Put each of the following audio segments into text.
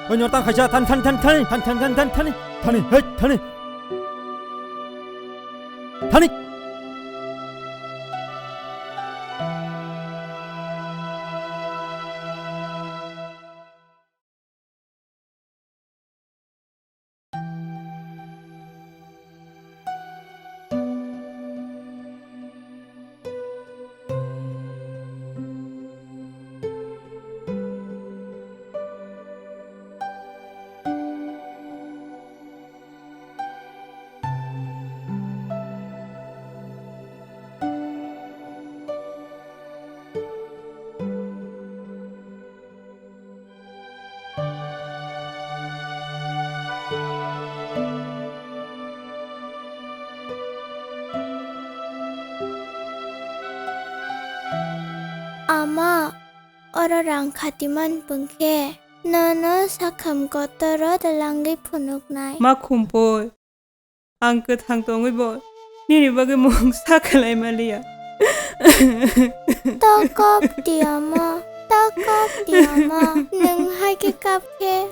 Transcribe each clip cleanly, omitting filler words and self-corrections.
언녀 땅 가자 탄 타니 Ama orang khatiman bengke nana sakham kotoro dalangi punuk nai. 마 콤보이 앙끝 항동의 보 니니 바게 몽 사클라이 말이야. Takap diama neng hai ke kap ke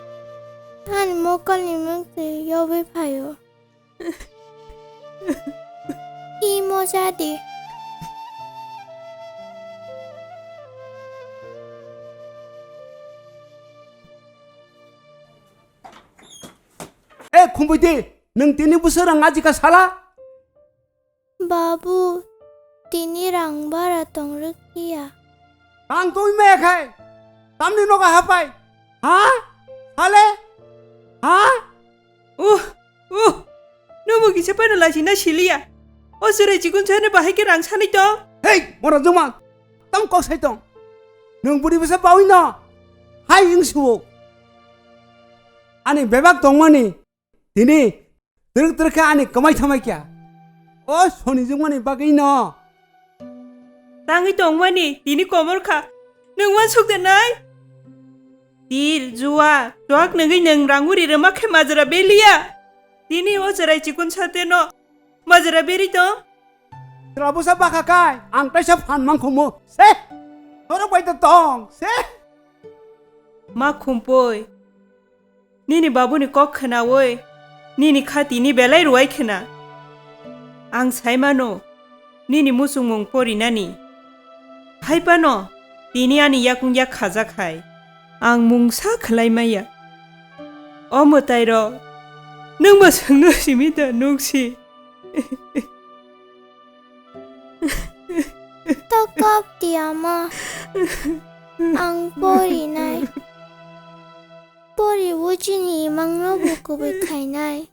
han mokal nimang te yobe payo. Imo jadi. 콤보이디 능 tiini buserang aji ka sala Babu tini rang bara tong rukia. ang toi me khai tamni no ka hapai ha sale ha 너무 기차판을 라시나 실리야. 어스레 지금 전에 바이게 랑산이 또. hey mora joma tam ko sai tong nung buri bisa pawi no hai ing su ani bebak tongmani tiini teruk ka ani kamai thamai kya o soni jumani bagai no 땅이 동만이 니니 꼬물카 능원 속대나이 딜 주아 조악 능의 능랑우리를 막해 맞으라 벨리야 니니 어저라이 지군 차대노 맞으라 베리도 Trabusa baka kai ang taisa phan mang khomo se ora bai ta tong se 마 콤보이 니니 바부니 꺽크나 오이 니니 카티니 벨라이 루아이크나 앙 사이마노 니니 무숭몽 포리나니 하이파노 니니 아니 야궁야 카자카이 앙 뭉사 클라이마야 어머타이로 능마 성노심이다 농시 Takap diama ang pori nai. Pori wujini imang no buku bekai nai.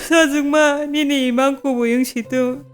사증마 니니 이만코 모영시도